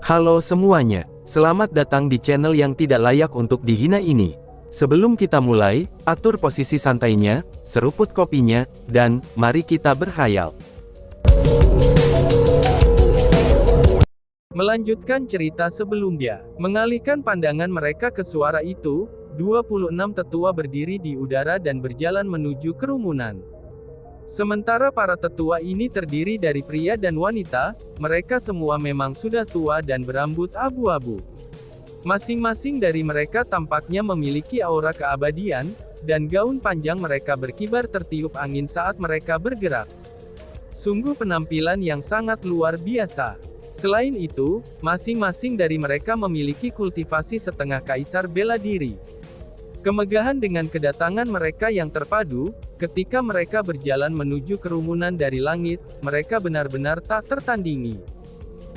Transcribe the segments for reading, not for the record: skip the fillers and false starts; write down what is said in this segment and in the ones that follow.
Halo semuanya, selamat datang di channel yang tidak layak untuk dihina ini. Sebelum kita mulai, atur posisi santainya, seruput kopinya, dan mari kita berkhayal. Melanjutkan cerita sebelumnya, mengalihkan pandangan mereka ke suara itu, 26 tetua berdiri di udara dan berjalan menuju kerumunan. Sementara para tetua ini terdiri dari pria dan wanita, mereka semua memang sudah tua dan berambut abu-abu. Masing-masing dari mereka tampaknya memiliki aura keabadian, dan gaun panjang mereka berkibar tertiup angin saat mereka bergerak. Sungguh penampilan yang sangat luar biasa. Selain itu, masing-masing dari mereka memiliki kultivasi setengah kaisar bela diri. Kemegahan dengan kedatangan mereka yang terpadu, ketika mereka berjalan menuju kerumunan dari langit, mereka benar-benar tak tertandingi.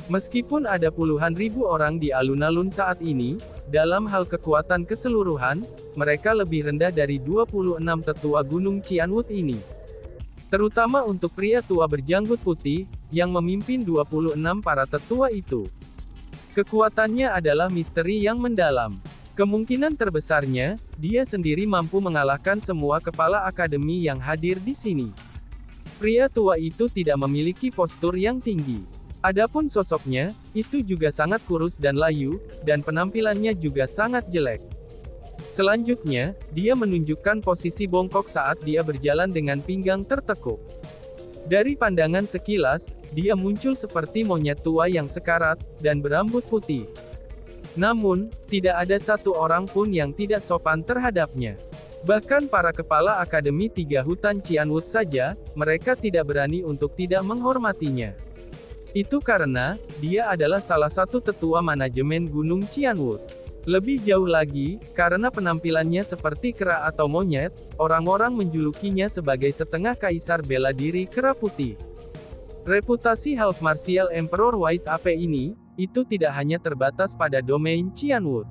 Meskipun ada puluhan ribu orang di alun-alun saat ini, dalam hal kekuatan keseluruhan, mereka lebih rendah dari 26 tetua Gunung Cianwood ini. Terutama untuk pria tua berjanggut putih, yang memimpin 26 para tetua itu. Kekuatannya adalah misteri yang mendalam. Kemungkinan terbesarnya, dia sendiri mampu mengalahkan semua kepala akademi yang hadir di sini. Pria tua itu tidak memiliki postur yang tinggi. Adapun sosoknya, itu juga sangat kurus dan layu, dan penampilannya juga sangat jelek. Selanjutnya, dia menunjukkan posisi bongkok saat dia berjalan dengan pinggang tertekuk. Dari pandangan sekilas, dia muncul seperti monyet tua yang sekarat, dan berambut putih. Namun, tidak ada satu orang pun yang tidak sopan terhadapnya. Bahkan para kepala Akademi Tiga Hutan Cianwood saja, mereka tidak berani untuk tidak menghormatinya. Itu karena, dia adalah salah satu tetua manajemen Gunung Cianwood. Lebih jauh lagi, karena penampilannya seperti kera atau monyet, orang-orang menjulukinya sebagai setengah kaisar bela diri kera putih. Reputasi Half Martial Emperor White Ape ini, itu tidak hanya terbatas pada domain Cianwood.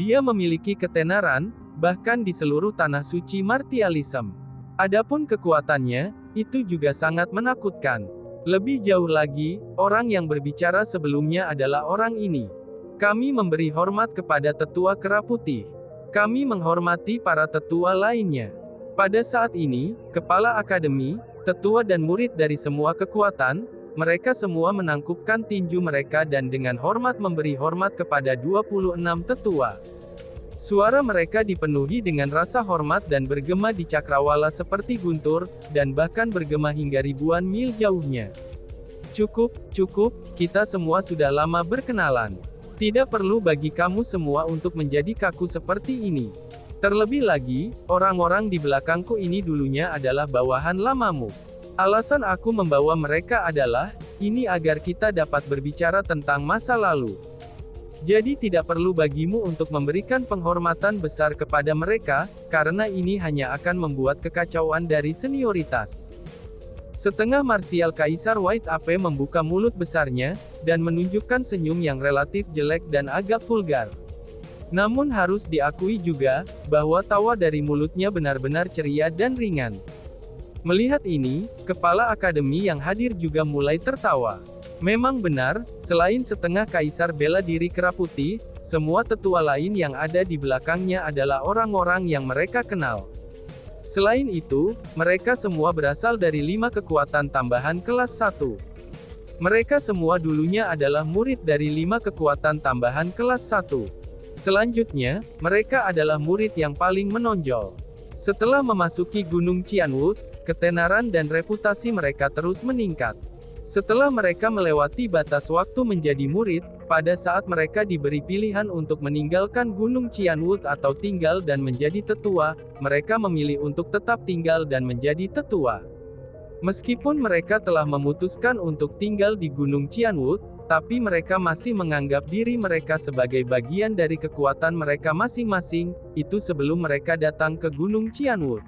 Dia memiliki ketenaran, bahkan di seluruh tanah suci martialism. Adapun kekuatannya, itu juga sangat menakutkan. Lebih jauh lagi, orang yang berbicara sebelumnya adalah orang ini. Kami memberi hormat kepada tetua kera putih. Kami menghormati para tetua lainnya. Pada saat ini, kepala akademi, tetua dan murid dari semua kekuatan, mereka semua menangkupkan tinju mereka dan dengan hormat memberi hormat kepada 26 tetua. Suara mereka dipenuhi dengan rasa hormat dan bergema di cakrawala seperti guntur, dan bahkan bergema hingga ribuan mil jauhnya. Cukup, kita semua sudah lama berkenalan. Tidak perlu bagi kamu semua untuk menjadi kaku seperti ini. Terlebih lagi, orang-orang di belakangku ini dulunya adalah bawahan lamamu. Alasan aku membawa mereka adalah, ini agar kita dapat berbicara tentang masa lalu. Jadi tidak perlu bagimu untuk memberikan penghormatan besar kepada mereka, karena ini hanya akan membuat kekacauan dari senioritas. Setengah marsial Kaisar White Ape membuka mulut besarnya, dan menunjukkan senyum yang relatif jelek dan agak vulgar. Namun harus diakui juga, bahwa tawa dari mulutnya benar-benar ceria dan ringan. Melihat ini, kepala akademi yang hadir juga mulai tertawa. Memang benar, selain setengah kaisar bela diri kera putih, semua tetua lain yang ada di belakangnya adalah orang-orang yang mereka kenal. Selain itu, mereka semua berasal dari 5 kekuatan tambahan kelas 1. Mereka semua dulunya adalah murid dari 5 kekuatan tambahan kelas 1. Selanjutnya, mereka adalah murid yang paling menonjol. Setelah memasuki Gunung Cianwood, ketenaran dan reputasi mereka terus meningkat. Setelah mereka melewati batas waktu menjadi murid, pada saat mereka diberi pilihan untuk meninggalkan Gunung Cianwood atau tinggal dan menjadi tetua, mereka memilih untuk tetap tinggal dan menjadi tetua. Meskipun mereka telah memutuskan untuk tinggal di Gunung Cianwood, tapi mereka masih menganggap diri mereka sebagai bagian dari kekuatan mereka masing-masing, itu sebelum mereka datang ke Gunung Cianwood.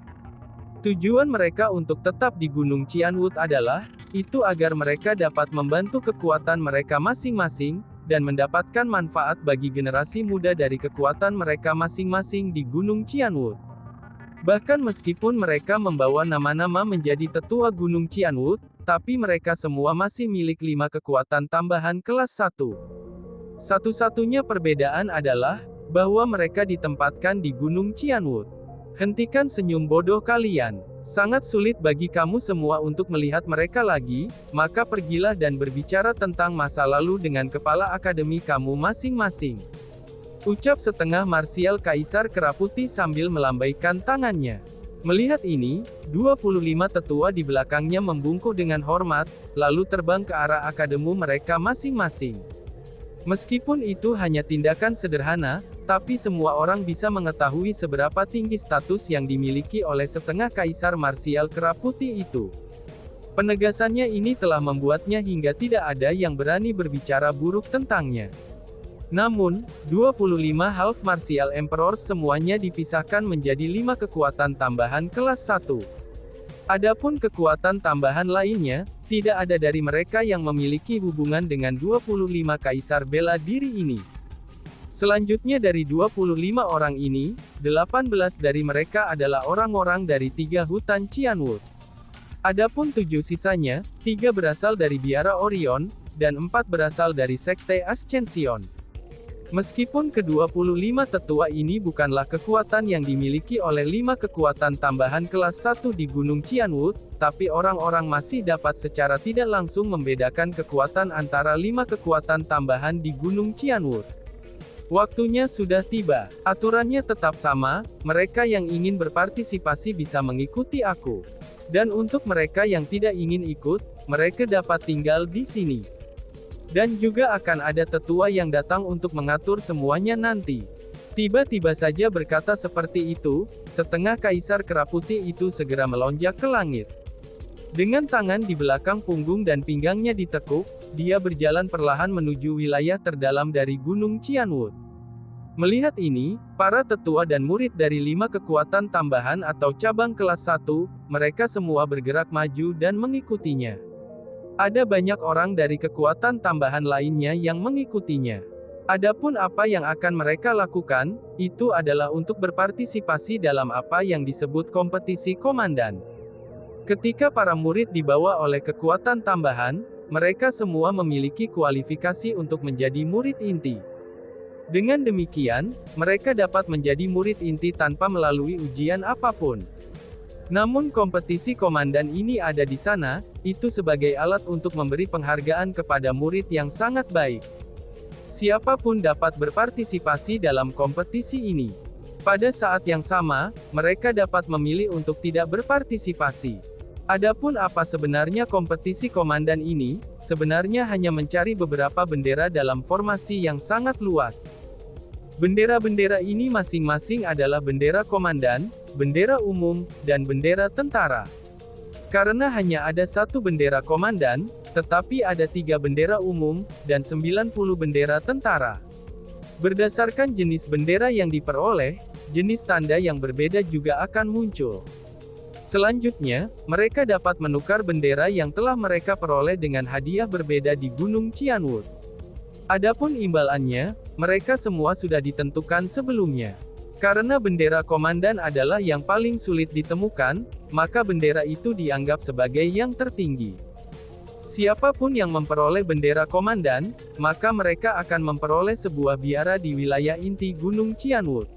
Tujuan mereka untuk tetap di Gunung Cianwood adalah, itu agar mereka dapat membantu kekuatan mereka masing-masing, dan mendapatkan manfaat bagi generasi muda dari kekuatan mereka masing-masing di Gunung Cianwood. Bahkan meskipun mereka membawa nama-nama menjadi tetua Gunung Cianwood, tapi mereka semua masih milik 5 kekuatan tambahan kelas 1. Satu-satunya perbedaan adalah bahwa mereka ditempatkan di Gunung Qianwood. Hentikan senyum bodoh kalian. Sangat sulit bagi kamu semua untuk melihat mereka lagi, maka pergilah dan berbicara tentang masa lalu dengan kepala akademi kamu masing-masing. Ucap setengah marsial Kaisar Keraputi sambil melambaikan tangannya. Melihat ini, 25 tetua di belakangnya membungkuk dengan hormat, lalu terbang ke arah akademi mereka masing-masing. Meskipun itu hanya tindakan sederhana, tapi semua orang bisa mengetahui seberapa tinggi status yang dimiliki oleh setengah kaisar marsial Keraputi itu. Penegasannya ini telah membuatnya hingga tidak ada yang berani berbicara buruk tentangnya. Namun, 25 Half Martial Emperors semuanya dipisahkan menjadi 5 kekuatan tambahan kelas 1. Adapun kekuatan tambahan lainnya, tidak ada dari mereka yang memiliki hubungan dengan 25 kaisar bela diri ini. Selanjutnya dari 25 orang ini, 18 dari mereka adalah orang-orang dari 3 hutan Qianwood. Adapun 7 sisanya, 3 berasal dari Biara Orion, dan 4 berasal dari Sekte Ascension. Meskipun ke-25 tetua ini bukanlah kekuatan yang dimiliki oleh 5 kekuatan tambahan kelas 1 di Gunung Qianwood, tapi orang-orang masih dapat secara tidak langsung membedakan kekuatan antara 5 kekuatan tambahan di Gunung Qianwood. Waktunya sudah tiba. Aturannya tetap sama, mereka yang ingin berpartisipasi bisa mengikuti aku. Dan untuk mereka yang tidak ingin ikut, mereka dapat tinggal di sini. Dan juga akan ada tetua yang datang untuk mengatur semuanya nanti. Tiba-tiba saja berkata seperti itu, setengah kaisar Keraputi itu segera melonjak ke langit. Dengan tangan di belakang punggung dan pinggangnya ditekuk, dia berjalan perlahan menuju wilayah terdalam dari Gunung Qianwood. Melihat ini, para tetua dan murid dari 5 kekuatan tambahan atau cabang kelas 1, mereka semua bergerak maju dan mengikutinya. Ada banyak orang dari kekuatan tambahan lainnya yang mengikutinya. Adapun apa yang akan mereka lakukan, itu adalah untuk berpartisipasi dalam apa yang disebut kompetisi komandan. Ketika para murid dibawa oleh kekuatan tambahan, mereka semua memiliki kualifikasi untuk menjadi murid inti. Dengan demikian, mereka dapat menjadi murid inti tanpa melalui ujian apapun. Namun kompetisi komandan ini ada di sana, itu sebagai alat untuk memberi penghargaan kepada murid yang sangat baik. Siapapun dapat berpartisipasi dalam kompetisi ini. Pada saat yang sama, mereka dapat memilih untuk tidak berpartisipasi. Adapun apa sebenarnya kompetisi komandan ini, sebenarnya hanya mencari beberapa bendera dalam formasi yang sangat luas. Bendera-bendera ini masing-masing adalah bendera komandan, bendera umum, dan bendera tentara. Karena hanya ada satu bendera komandan, tetapi ada 3 bendera umum, dan 90 bendera tentara. Berdasarkan jenis bendera yang diperoleh, jenis tanda yang berbeda juga akan muncul. Selanjutnya, mereka dapat menukar bendera yang telah mereka peroleh dengan hadiah berbeda di Gunung Qianwood. Adapun imbalannya, mereka semua sudah ditentukan sebelumnya. Karena bendera komandan adalah yang paling sulit ditemukan, maka bendera itu dianggap sebagai yang tertinggi. Siapapun yang memperoleh bendera komandan, maka mereka akan memperoleh sebuah biara di wilayah inti Gunung Qianwood.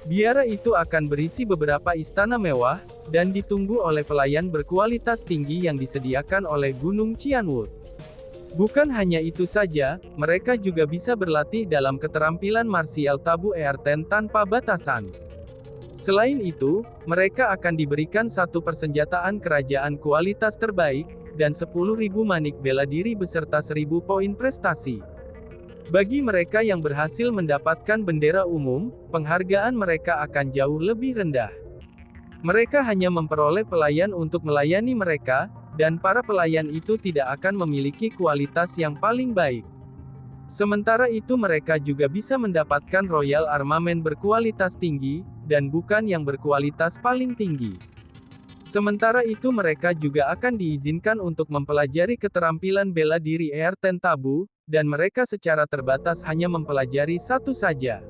Biara itu akan berisi beberapa istana mewah, dan ditunggu oleh pelayan berkualitas tinggi yang disediakan oleh Gunung Qianwood. Bukan hanya itu saja, mereka juga bisa berlatih dalam keterampilan marsial tabu ER10 tanpa batasan. Selain itu, mereka akan diberikan satu persenjataan kerajaan kualitas terbaik, dan 10.000 manik bela diri beserta 1.000 poin prestasi. Bagi mereka yang berhasil mendapatkan bendera umum, penghargaan mereka akan jauh lebih rendah. Mereka hanya memperoleh pelayan untuk melayani mereka, dan para pelayan itu tidak akan memiliki kualitas yang paling baik. Sementara itu mereka juga bisa mendapatkan royal armament berkualitas tinggi, dan bukan yang berkualitas paling tinggi. Sementara itu mereka juga akan diizinkan untuk mempelajari keterampilan bela diri ER10 tabu, dan mereka secara terbatas hanya mempelajari satu saja.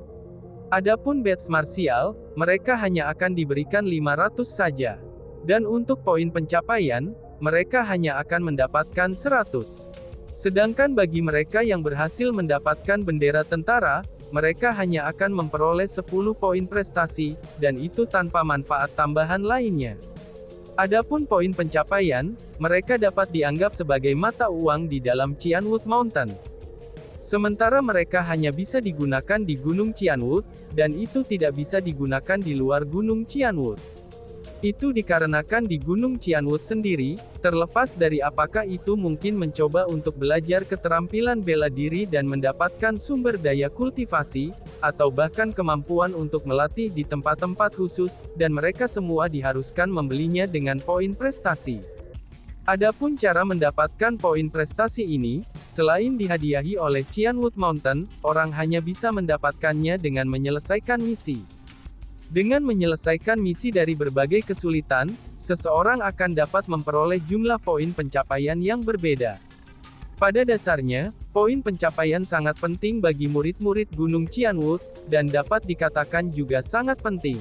Adapun badge marsial, mereka hanya akan diberikan 500 saja. Dan untuk poin pencapaian, mereka hanya akan mendapatkan 100. Sedangkan bagi mereka yang berhasil mendapatkan bendera tentara, mereka hanya akan memperoleh 10 poin prestasi, dan itu tanpa manfaat tambahan lainnya. Adapun poin pencapaian, mereka dapat dianggap sebagai mata uang di dalam Qianwood Mountain. Sementara mereka hanya bisa digunakan di Gunung Qianwood, dan itu tidak bisa digunakan di luar Gunung Qianwood. Itu dikarenakan di Gunung Qianwood sendiri, terlepas dari apakah itu mungkin mencoba untuk belajar keterampilan bela diri dan mendapatkan sumber daya kultivasi, atau bahkan kemampuan untuk melatih di tempat-tempat khusus, dan mereka semua diharuskan membelinya dengan poin prestasi. Adapun cara mendapatkan poin prestasi ini, selain dihadiahi oleh Qianwood Mountain, orang hanya bisa mendapatkannya dengan menyelesaikan misi. Dengan menyelesaikan misi dari berbagai kesulitan, seseorang akan dapat memperoleh jumlah poin pencapaian yang berbeda. Pada dasarnya, poin pencapaian sangat penting bagi murid-murid Gunung Qianwood, dan dapat dikatakan juga sangat penting.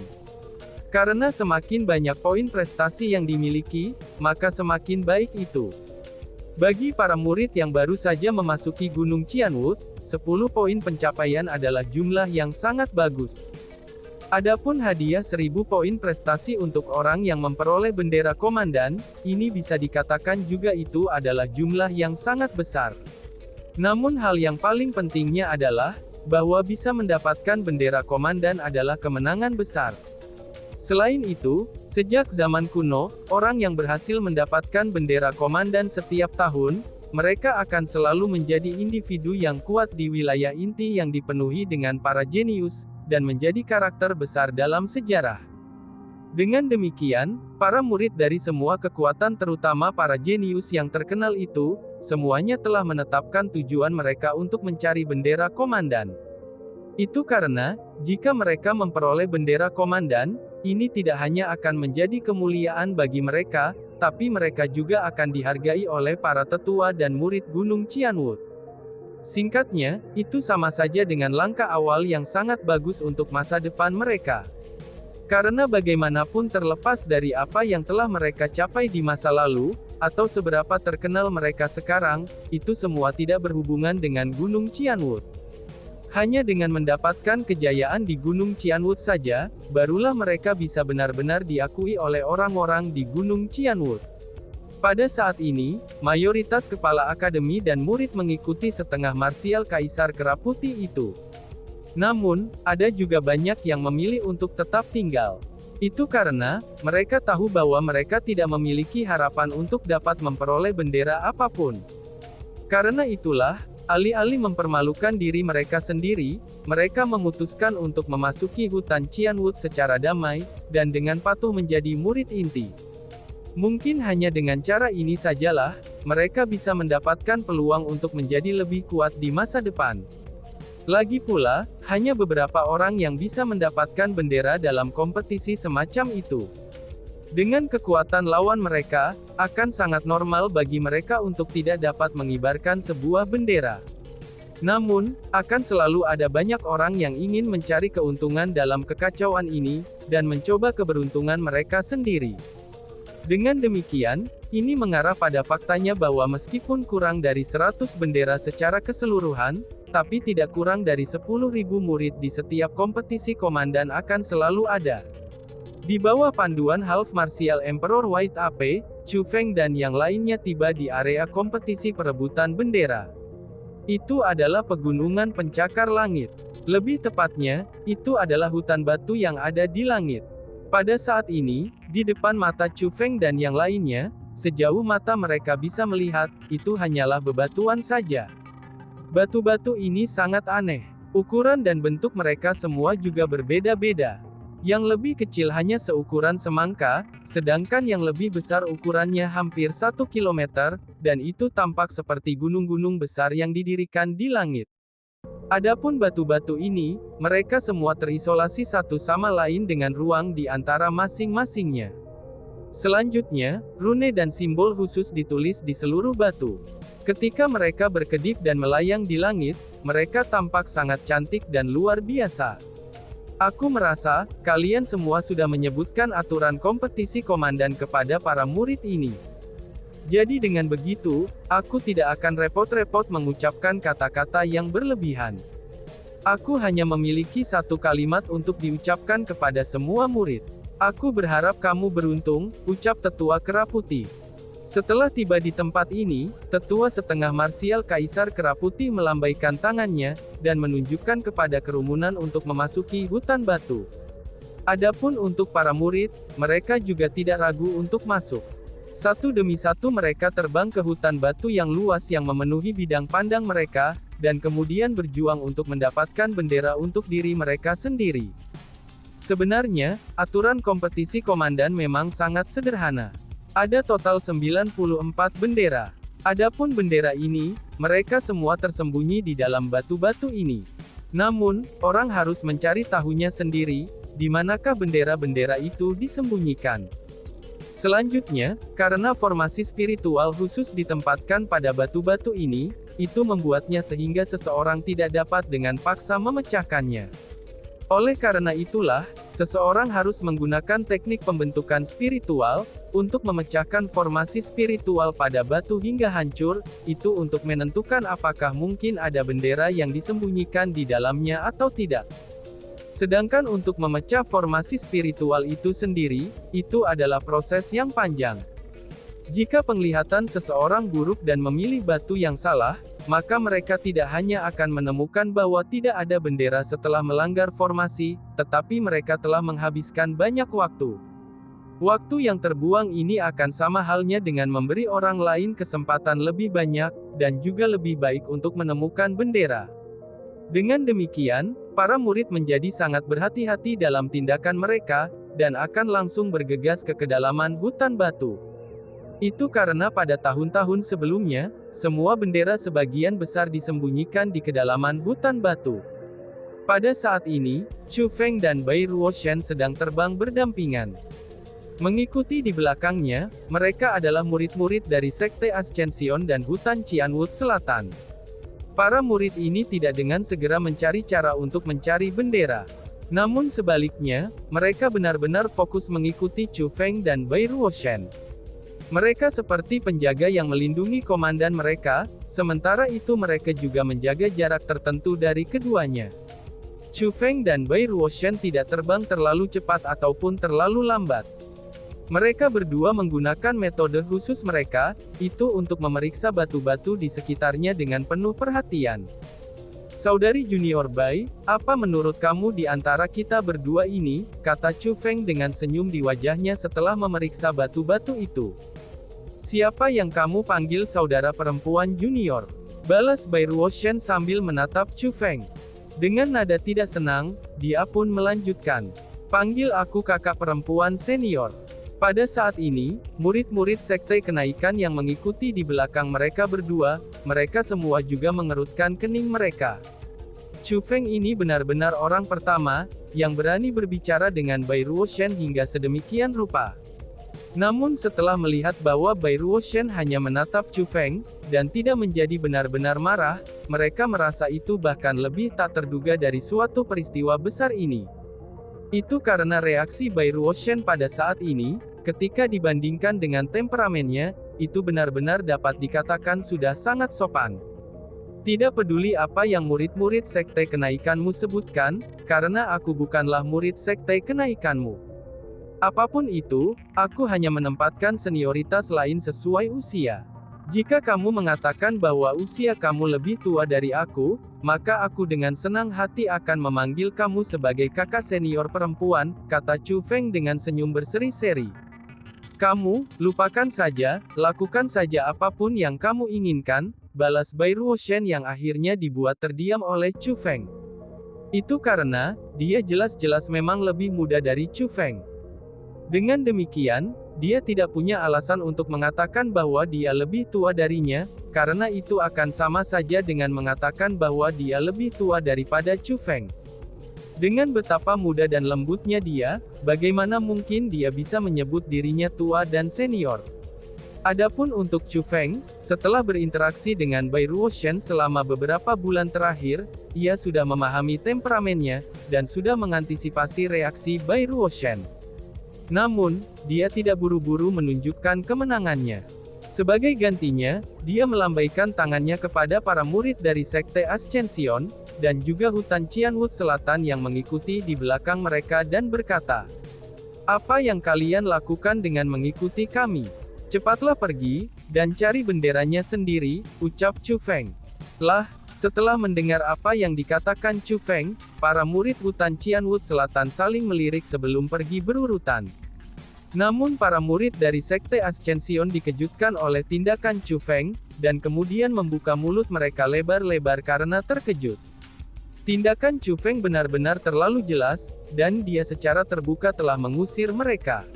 Karena semakin banyak poin prestasi yang dimiliki, maka semakin baik itu. Bagi para murid yang baru saja memasuki Gunung Qianwood, 10 poin pencapaian adalah jumlah yang sangat bagus. Adapun hadiah 1000 poin prestasi untuk orang yang memperoleh bendera komandan, ini bisa dikatakan juga itu adalah jumlah yang sangat besar. Namun hal yang paling pentingnya adalah, bahwa bisa mendapatkan bendera komandan adalah kemenangan besar. Selain itu, sejak zaman kuno, orang yang berhasil mendapatkan bendera komandan setiap tahun, mereka akan selalu menjadi individu yang kuat di wilayah inti yang dipenuhi dengan para jenius, dan menjadi karakter besar dalam sejarah. Dengan demikian, para murid dari semua kekuatan terutama para jenius yang terkenal itu, semuanya telah menetapkan tujuan mereka untuk mencari bendera komandan. Itu karena, jika mereka memperoleh bendera komandan, ini tidak hanya akan menjadi kemuliaan bagi mereka, tapi mereka juga akan dihargai oleh para tetua dan murid Gunung Qianwood. Singkatnya, itu sama saja dengan langkah awal yang sangat bagus untuk masa depan mereka. Karena bagaimanapun terlepas dari apa yang telah mereka capai di masa lalu, atau seberapa terkenal mereka sekarang, itu semua tidak berhubungan dengan Gunung Qianwood. Hanya dengan mendapatkan kejayaan di Gunung Qianwood saja, barulah mereka bisa benar-benar diakui oleh orang-orang di Gunung Qianwood. Pada saat ini, mayoritas kepala akademi dan murid mengikuti setengah marsial Kaisar Kera Putih itu. Namun, ada juga banyak yang memilih untuk tetap tinggal. Itu karena, mereka tahu bahwa mereka tidak memiliki harapan untuk dapat memperoleh bendera apapun. Karena itulah, alih-alih mempermalukan diri mereka sendiri, mereka memutuskan untuk memasuki hutan Qianwood secara damai, dan dengan patuh menjadi murid inti. Mungkin hanya dengan cara ini sajalah, mereka bisa mendapatkan peluang untuk menjadi lebih kuat di masa depan. Lagi pula, hanya beberapa orang yang bisa mendapatkan bendera dalam kompetisi semacam itu. Dengan kekuatan lawan mereka, akan sangat normal bagi mereka untuk tidak dapat mengibarkan sebuah bendera. Namun, akan selalu ada banyak orang yang ingin mencari keuntungan dalam kekacauan ini, dan mencoba keberuntungan mereka sendiri. Dengan demikian, ini mengarah pada faktanya bahwa meskipun kurang dari 100 bendera secara keseluruhan, tapi tidak kurang dari 10.000 murid di setiap kompetisi komandan akan selalu ada. Di bawah panduan Half Martial Emperor White AP, Chu Feng dan yang lainnya tiba di area kompetisi perebutan bendera. Itu adalah pegunungan pencakar langit. Lebih tepatnya, itu adalah hutan batu yang ada di langit. Pada saat ini, di depan mata Chu Feng dan yang lainnya, sejauh mata mereka bisa melihat, itu hanyalah bebatuan saja. Batu-batu ini sangat aneh. Ukuran dan bentuk mereka semua juga berbeda-beda. Yang lebih kecil hanya seukuran semangka, sedangkan yang lebih besar ukurannya hampir 1 kilometer, dan itu tampak seperti gunung-gunung besar yang didirikan di langit. Adapun batu-batu ini, mereka semua terisolasi satu sama lain dengan ruang di antara masing-masingnya. Selanjutnya, rune dan simbol khusus ditulis di seluruh batu. Ketika mereka berkedip dan melayang di langit, mereka tampak sangat cantik dan luar biasa. Aku merasa, kalian semua sudah menyebutkan aturan kompetisi komandan kepada para murid ini. Jadi dengan begitu, aku tidak akan repot-repot mengucapkan kata-kata yang berlebihan. Aku hanya memiliki satu kalimat untuk diucapkan kepada semua murid. Aku berharap kamu beruntung, ucap Tetua Kera Putih. Setelah tiba di tempat ini, Tetua setengah marsial Kaisar Kera Putih melambaikan tangannya, dan menunjukkan kepada kerumunan untuk memasuki hutan batu. Adapun untuk para murid, mereka juga tidak ragu untuk masuk. Satu demi satu mereka terbang ke hutan batu yang luas yang memenuhi bidang pandang mereka, dan kemudian berjuang untuk mendapatkan bendera untuk diri mereka sendiri. Sebenarnya, aturan kompetisi komandan memang sangat sederhana. Ada total 94 bendera. Adapun bendera ini, mereka semua tersembunyi di dalam batu-batu ini. Namun, orang harus mencari tahunya sendiri, di manakah bendera-bendera itu disembunyikan. Selanjutnya, karena formasi spiritual khusus ditempatkan pada batu-batu ini, itu membuatnya sehingga seseorang tidak dapat dengan paksa memecahkannya. Oleh karena itulah, seseorang harus menggunakan teknik pembentukan spiritual, untuk memecahkan formasi spiritual pada batu hingga hancur, itu untuk menentukan apakah mungkin ada bendera yang disembunyikan di dalamnya atau tidak. Sedangkan untuk memecah formasi spiritual itu sendiri, itu adalah proses yang panjang. Jika penglihatan seseorang buruk dan memilih batu yang salah, maka mereka tidak hanya akan menemukan bahwa tidak ada bendera setelah melanggar formasi, tetapi mereka telah menghabiskan banyak waktu. Waktu yang terbuang ini akan sama halnya dengan memberi orang lain kesempatan lebih banyak, dan juga lebih baik untuk menemukan bendera. Dengan demikian, para murid menjadi sangat berhati-hati dalam tindakan mereka, dan akan langsung bergegas ke kedalaman hutan batu. Itu karena pada tahun-tahun sebelumnya, semua bendera sebagian besar disembunyikan di kedalaman hutan batu. Pada saat ini, Chu Feng dan Bai Ruoshan sedang terbang berdampingan. Mengikuti di belakangnya, mereka adalah murid-murid dari Sekte Ascension dan Hutan Qianwood Selatan. Para murid ini tidak dengan segera mencari cara untuk mencari bendera. Namun sebaliknya, mereka benar-benar fokus mengikuti Chu Feng dan Bai Ruoshan. Mereka seperti penjaga yang melindungi komandan mereka, sementara itu mereka juga menjaga jarak tertentu dari keduanya. Chu Feng dan Bai Ruoshan tidak terbang terlalu cepat ataupun terlalu lambat. Mereka berdua menggunakan metode khusus mereka, itu untuk memeriksa batu-batu di sekitarnya dengan penuh perhatian. Saudari junior Bai, apa menurut kamu di antara kita berdua ini, kata Chu Feng dengan senyum di wajahnya setelah memeriksa batu-batu itu. Siapa yang kamu panggil saudara perempuan junior? Balas Bai Ruoshan sambil menatap Chu Feng. Dengan nada tidak senang, dia pun melanjutkan. Panggil aku kakak perempuan senior. Pada saat ini, murid-murid Sekte Kenaikan yang mengikuti di belakang mereka berdua, mereka semua juga mengerutkan kening mereka. Chu Feng ini benar-benar orang pertama, yang berani berbicara dengan Bai Ruoshan hingga sedemikian rupa. Namun setelah melihat bahwa Bai Ruoshan hanya menatap Chu Feng, dan tidak menjadi benar-benar marah, mereka merasa itu bahkan lebih tak terduga dari suatu peristiwa besar ini. Itu karena reaksi Bai Ruoshan pada saat ini, ketika dibandingkan dengan temperamennya, itu benar-benar dapat dikatakan sudah sangat sopan. Tidak peduli apa yang murid-murid Sekte Kenaikanmu sebutkan, karena aku bukanlah murid Sekte Kenaikanmu. Apapun itu, aku hanya menempatkan senioritas lain sesuai usia. Jika kamu mengatakan bahwa usia kamu lebih tua dari aku, maka aku dengan senang hati akan memanggil kamu sebagai kakak senior perempuan, kata Chu Feng dengan senyum berseri-seri. Kamu, lupakan saja, lakukan saja apapun yang kamu inginkan, balas Bai Ruoshan yang akhirnya dibuat terdiam oleh Chu Feng. Itu karena, dia jelas-jelas memang lebih muda dari Chu Feng. Dengan demikian, dia tidak punya alasan untuk mengatakan bahwa dia lebih tua darinya, karena itu akan sama saja dengan mengatakan bahwa dia lebih tua daripada Chu Feng. Dengan betapa muda dan lembutnya dia, bagaimana mungkin dia bisa menyebut dirinya tua dan senior? Adapun untuk Chu Feng, setelah berinteraksi dengan Bai Ruoshan selama beberapa bulan terakhir, ia sudah memahami temperamennya, dan sudah mengantisipasi reaksi Bai Ruoshan. Namun, dia tidak buru-buru menunjukkan kemenangannya. Sebagai gantinya, dia melambaikan tangannya kepada para murid dari Sekte Ascension, dan juga Hutan Qianwut Selatan yang mengikuti di belakang mereka dan berkata, "Apa yang kalian lakukan dengan mengikuti kami? Cepatlah pergi, dan cari benderanya sendiri," ucap Chu Feng. Setelah mendengar apa yang dikatakan Chu Feng, para murid Hutan Qianwut Selatan saling melirik sebelum pergi berurutan. Namun para murid dari Sekte Ascension dikejutkan oleh tindakan Chu Feng, dan kemudian membuka mulut mereka lebar-lebar karena terkejut. Tindakan Chu Feng benar-benar terlalu jelas, dan dia secara terbuka telah mengusir mereka.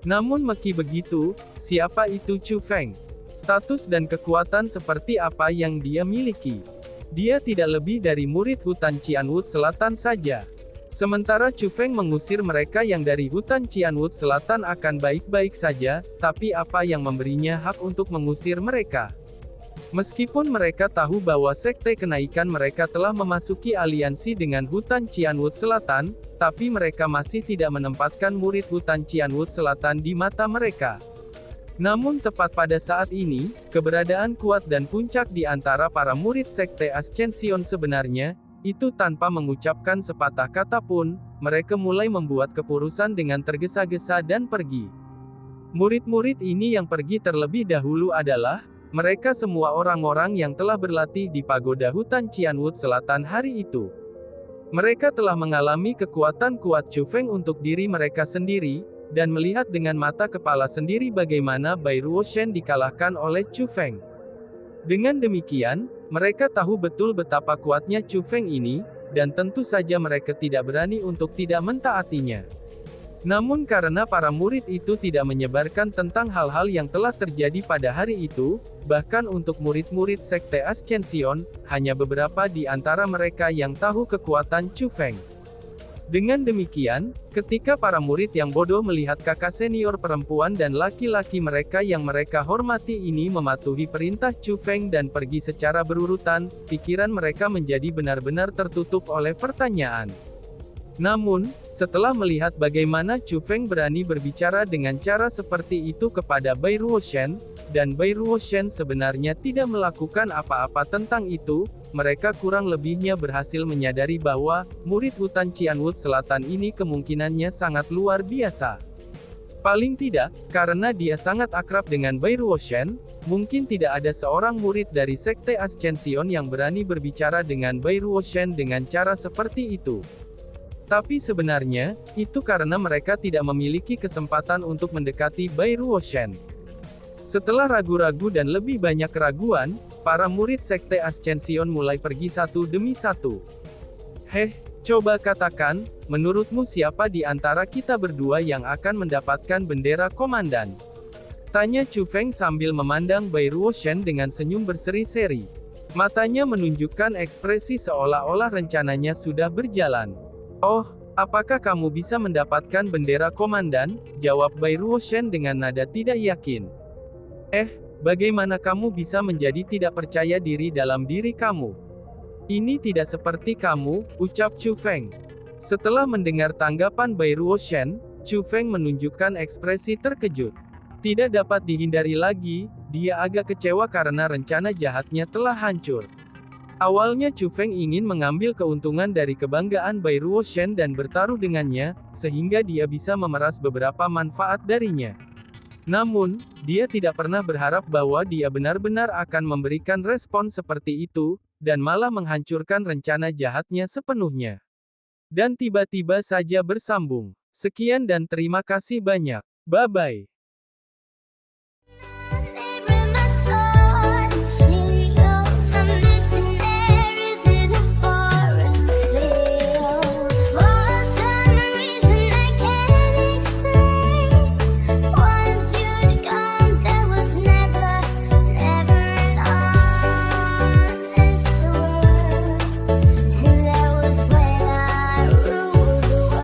Namun meski begitu, siapa itu Chu Feng? Status dan kekuatan seperti apa yang dia miliki? Dia tidak lebih dari murid Hutan Qianwut Selatan saja. Sementara Chu Feng mengusir mereka yang dari Hutan Qianwut Selatan akan baik-baik saja, tapi apa yang memberinya hak untuk mengusir mereka? Meskipun mereka tahu bahwa Sekte Kenaikan mereka telah memasuki aliansi dengan Hutan Qianwut Selatan, tapi mereka masih tidak menempatkan murid Hutan Qianwut Selatan di mata mereka. Namun tepat pada saat ini, keberadaan kuat dan puncak di antara para murid Sekte Ascension sebenarnya, itu tanpa mengucapkan sepatah kata pun, mereka mulai membuat kepurusan dengan tergesa-gesa dan pergi. Murid-murid ini yang pergi terlebih dahulu adalah, mereka semua orang-orang yang telah berlatih di pagoda Hutan Qianwut Selatan hari itu. Mereka telah mengalami kekuatan kuat Chu Feng untuk diri mereka sendiri, dan melihat dengan mata kepala sendiri bagaimana Bai Ruoshan dikalahkan oleh Chu Feng. Dengan demikian, mereka tahu betul betapa kuatnya Chu Feng ini, dan tentu saja mereka tidak berani untuk tidak mentaatinya. Namun karena para murid itu tidak menyebarkan tentang hal-hal yang telah terjadi pada hari itu, bahkan untuk murid-murid Sekte Ascension, hanya beberapa di antara mereka yang tahu kekuatan Chu Feng. Dengan demikian, ketika para murid yang bodoh melihat kakak senior perempuan dan laki-laki mereka yang mereka hormati ini mematuhi perintah Chu Feng dan pergi secara berurutan, pikiran mereka menjadi benar-benar tertutup oleh pertanyaan. Namun, setelah melihat bagaimana Chu Feng berani berbicara dengan cara seperti itu kepada Bai Ruoshan, dan Bai Ruoshan sebenarnya tidak melakukan apa-apa tentang itu, mereka kurang lebihnya berhasil menyadari bahwa, murid Hutan Qianwut Selatan ini kemungkinannya sangat luar biasa. Paling tidak, karena dia sangat akrab dengan Bai Ruoshan, mungkin tidak ada seorang murid dari Sekte Ascension yang berani berbicara dengan Bai Ruoshan dengan cara seperti itu. Tapi sebenarnya, itu karena mereka tidak memiliki kesempatan untuk mendekati Bai Ruoshan. Setelah ragu-ragu dan lebih banyak keraguan, para murid Sekte Ascension mulai pergi satu demi satu. Coba katakan, menurutmu siapa di antara kita berdua yang akan mendapatkan bendera komandan? Tanya Chu Feng sambil memandang Bai Ruoshan dengan senyum berseri-seri. Matanya menunjukkan ekspresi seolah-olah rencananya sudah berjalan. "Oh, apakah kamu bisa mendapatkan bendera komandan?" jawab Bai Ruoshan dengan nada tidak yakin. Bagaimana kamu bisa menjadi tidak percaya diri dalam diri kamu? Ini tidak seperti kamu, ucap Chu Feng. Setelah mendengar tanggapan Bai Ruoshan, Chu Feng menunjukkan ekspresi terkejut. Tidak dapat dihindari lagi, dia agak kecewa karena rencana jahatnya telah hancur. Awalnya Chu Feng ingin mengambil keuntungan dari kebanggaan Bai Ruoshan dan bertaruh dengannya, sehingga dia bisa memeras beberapa manfaat darinya. Namun, dia tidak pernah berharap bahwa dia benar-benar akan memberikan respon seperti itu, dan malah menghancurkan rencana jahatnya sepenuhnya. Dan tiba-tiba saja bersambung. Sekian dan terima kasih banyak. Bye-bye.